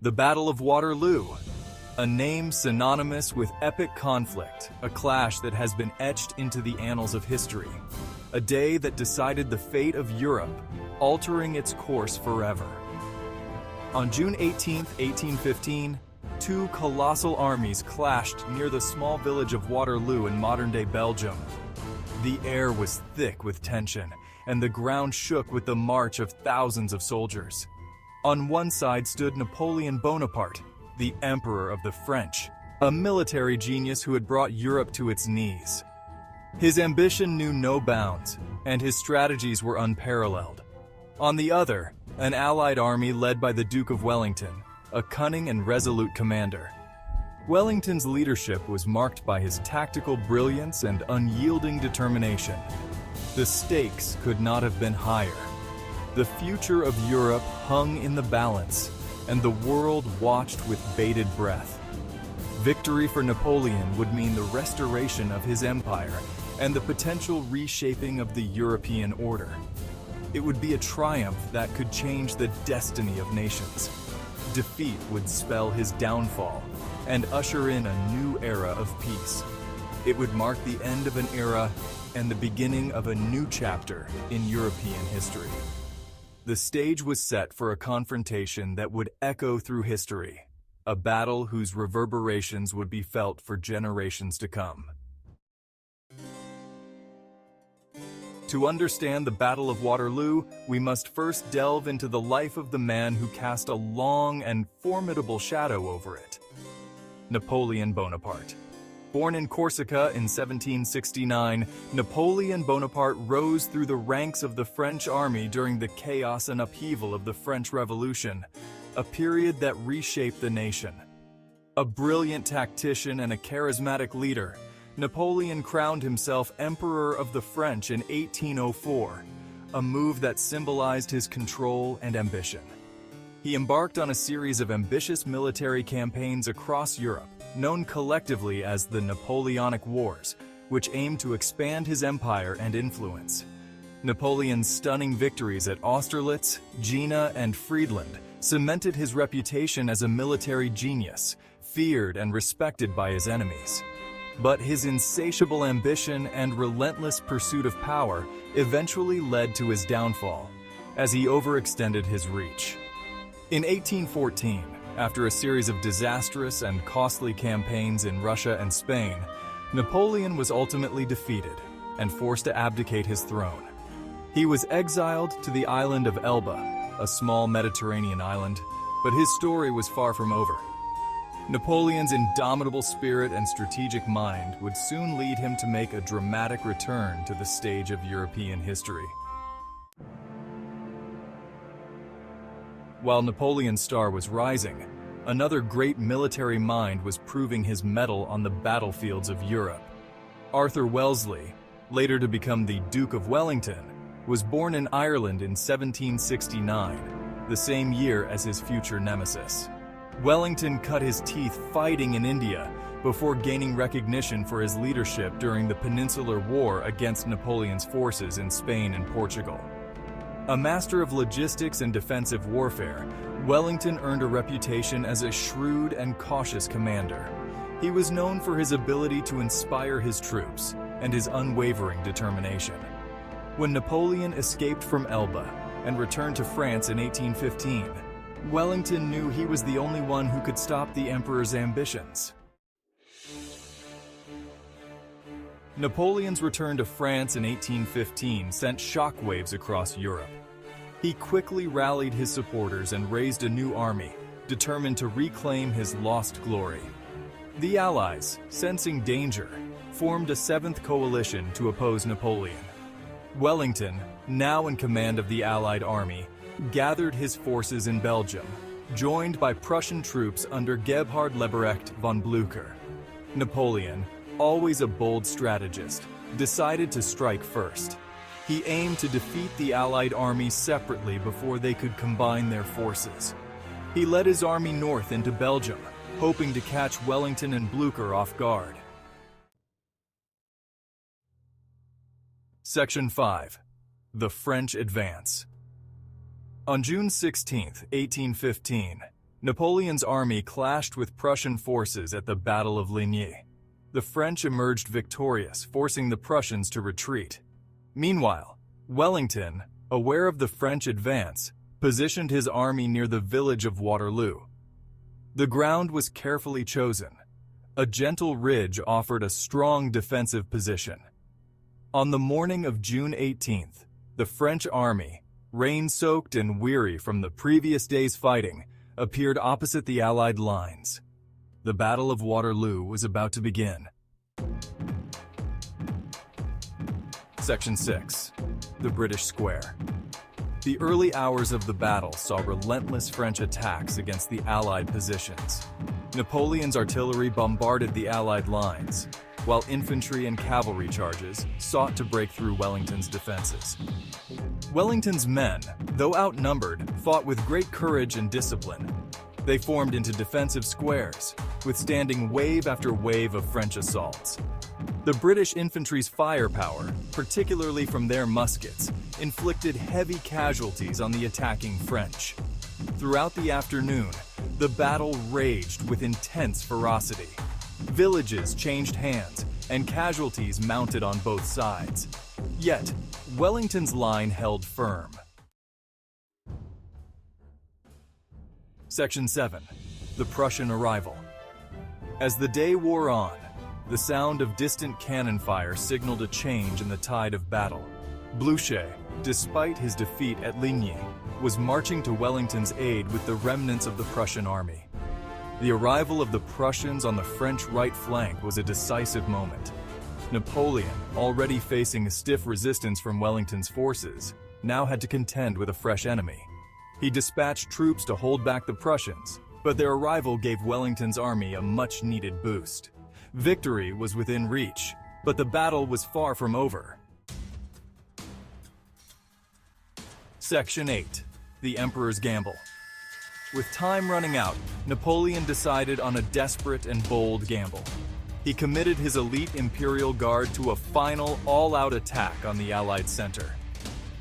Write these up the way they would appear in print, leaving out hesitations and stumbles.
The Battle of Waterloo, a name synonymous with epic conflict, a clash that has been etched into the annals of history. A day that decided the fate of Europe, altering its course forever. On June 18, 1815, two colossal armies clashed near the small village of Waterloo in modern-day Belgium. The air was thick with tension, and the ground shook with the march of thousands of soldiers. On one side stood Napoleon Bonaparte, the Emperor of the French, a military genius who had brought Europe to its knees. His ambition knew no bounds, and his strategies were unparalleled. On the other, an allied army led by the Duke of Wellington, a cunning and resolute commander. Wellington's leadership was marked by his tactical brilliance and unyielding determination. The stakes could not have been higher. The future of Europe hung in the balance, and the world watched with bated breath. Victory for Napoleon would mean the restoration of his empire and the potential reshaping of the European order. It would be a triumph that could change the destiny of nations. Defeat would spell his downfall and usher in a new era of peace. It would mark the end of an era and the beginning of a new chapter in European history. The stage was set for a confrontation that would echo through history, a battle whose reverberations would be felt for generations to come. To understand the Battle of Waterloo, we must first delve into the life of the man who cast a long and formidable shadow over it. Napoleon Bonaparte. Born in Corsica in 1769, Napoleon Bonaparte rose through the ranks of the French army during the chaos and upheaval of the French Revolution, a period that reshaped the nation. A brilliant tactician and a charismatic leader, Napoleon crowned himself Emperor of the French in 1804, a move that symbolized his control and ambition. He embarked on a series of ambitious military campaigns across Europe, known collectively as the Napoleonic Wars, which aimed to expand his empire and influence. Napoleon's stunning victories at Austerlitz, Jena, and Friedland cemented his reputation as a military genius, feared and respected by his enemies. But his insatiable ambition and relentless pursuit of power eventually led to his downfall, as he overextended his reach. In 1814, after a series of disastrous and costly campaigns in Russia and Spain, Napoleon was ultimately defeated and forced to abdicate his throne. He was exiled to the island of Elba, a small Mediterranean island, but his story was far from over. Napoleon's indomitable spirit and strategic mind would soon lead him to make a dramatic return to the stage of European history. While Napoleon's star was rising, another great military mind was proving his mettle on the battlefields of Europe. Arthur Wellesley, later to become the Duke of Wellington, was born in Ireland in 1769, the same year as his future nemesis. Wellington cut his teeth fighting in India before gaining recognition for his leadership during the Peninsular War against Napoleon's forces in Spain and Portugal. A master of logistics and defensive warfare, Wellington earned a reputation as a shrewd and cautious commander. He was known for his ability to inspire his troops and his unwavering determination. When Napoleon escaped from Elba and returned to France in 1815, Wellington knew he was the only one who could stop the emperor's ambitions. Napoleon's return to France in 1815 sent shockwaves across Europe. He quickly rallied his supporters and raised a new army, determined to reclaim his lost glory. The Allies, sensing danger, formed a seventh coalition to oppose Napoleon. Wellington, now in command of the Allied army, gathered his forces in Belgium, joined by Prussian troops under Gebhard Leberecht von Blücher. Napoleon, always a bold strategist, decided to strike first. He aimed to defeat the Allied armies separately before they could combine their forces. He led his army north into Belgium, hoping to catch Wellington and Blücher off guard. Section 5. The French Advance. On June 16, 1815, Napoleon's army clashed with Prussian forces at the Battle of Ligny. The French emerged victorious, forcing the Prussians to retreat. Meanwhile, Wellington, aware of the French advance, positioned his army near the village of Waterloo. The ground was carefully chosen. A gentle ridge offered a strong defensive position. On the morning of June 18th, the French army, rain-soaked and weary from the previous day's fighting, appeared opposite the Allied lines. The Battle of Waterloo was about to begin. Section 6. The British Square. The early hours of the battle saw relentless French attacks against the Allied positions. Napoleon's artillery bombarded the Allied lines, while infantry and cavalry charges sought to break through Wellington's defenses. Wellington's men, though outnumbered, fought with great courage and discipline. They formed into defensive squares, withstanding wave after wave of French assaults. The British infantry's firepower, particularly from their muskets, inflicted heavy casualties on the attacking French. Throughout the afternoon, the battle raged with intense ferocity. Villages changed hands, and casualties mounted on both sides. Yet, Wellington's line held firm. Section 7. The Prussian Arrival. As the day wore on, the sound of distant cannon fire signaled a change in the tide of battle. Blücher, despite his defeat at Ligny, was marching to Wellington's aid with the remnants of the Prussian army. The arrival of the Prussians on the French right flank was a decisive moment. Napoleon, already facing a stiff resistance from Wellington's forces, now had to contend with a fresh enemy. He dispatched troops to hold back the Prussians, but their arrival gave Wellington's army a much-needed boost. Victory was within reach, but the battle was far from over. Section 8. The Emperor's Gamble. With time running out, Napoleon decided on a desperate and bold gamble. He committed his elite Imperial Guard to a final, all-out attack on the Allied center.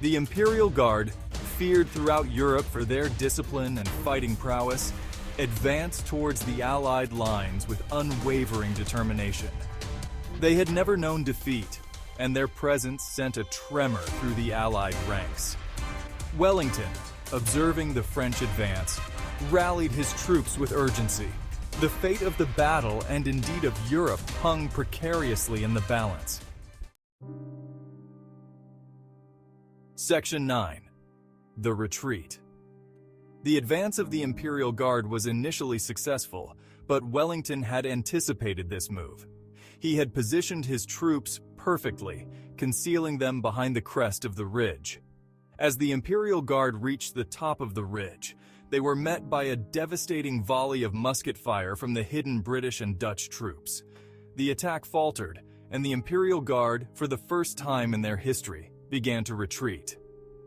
The Imperial Guard, feared throughout Europe for their discipline and fighting prowess, advanced towards the Allied lines with unwavering determination. They had never known defeat, and their presence sent a tremor through the Allied ranks. Wellington, observing the French advance, rallied his troops with urgency. The fate of the battle, and indeed of Europe, hung precariously in the balance. Section 9. The Retreat. The advance of the Imperial Guard was initially successful, but Wellington had anticipated this move. He had positioned his troops perfectly, concealing them behind the crest of the ridge. As the Imperial Guard reached the top of the ridge, they were met by a devastating volley of musket fire from the hidden British and Dutch troops. The attack faltered, and the Imperial Guard, for the first time in their history, began to retreat.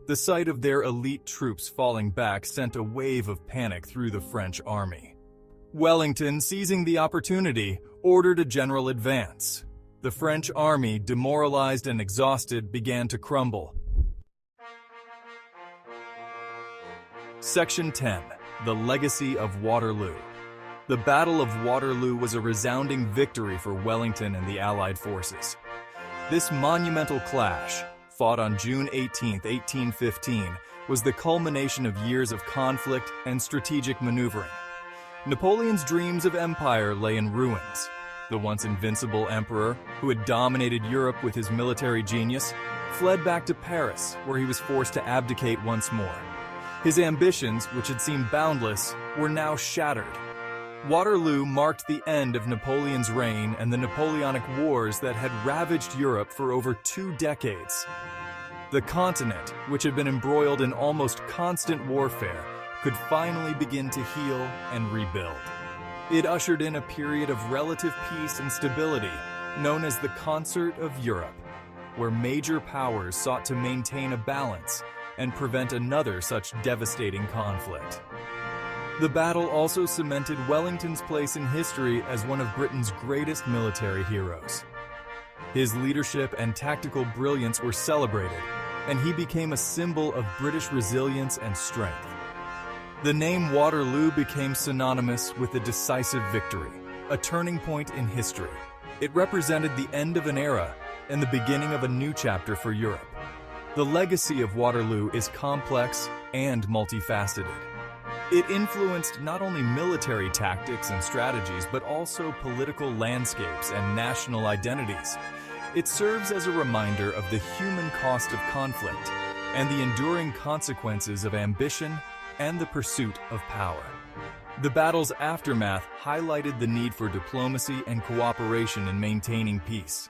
The sight of their elite troops falling back sent a wave of panic through the French army. Wellington, seizing the opportunity, ordered a general advance. The French army, demoralized and exhausted, began to crumble. Section 10. The Legacy of Waterloo. The Battle of Waterloo was a resounding victory for Wellington and the Allied forces. This monumental clash, fought on June 18, 1815, was the culmination of years of conflict and strategic maneuvering. Napoleon's dreams of empire lay in ruins. The once invincible emperor, who had dominated Europe with his military genius, fled back to Paris, where he was forced to abdicate once more. His ambitions, which had seemed boundless, were now shattered. Waterloo marked the end of Napoleon's reign and the Napoleonic Wars that had ravaged Europe for over 2 decades. The continent, which had been embroiled in almost constant warfare, could finally begin to heal and rebuild. It ushered in a period of relative peace and stability, known as the Concert of Europe, where major powers sought to maintain a balance and prevent another such devastating conflict. The battle also cemented Wellington's place in history as one of Britain's greatest military heroes. His leadership and tactical brilliance were celebrated, and he became a symbol of British resilience and strength. The name Waterloo became synonymous with a decisive victory, a turning point in history. It represented the end of an era and the beginning of a new chapter for Europe. The legacy of Waterloo is complex and multifaceted. It influenced not only military tactics and strategies, but also political landscapes and national identities. It serves as a reminder of the human cost of conflict and the enduring consequences of ambition and the pursuit of power. The battle's aftermath highlighted the need for diplomacy and cooperation in maintaining peace.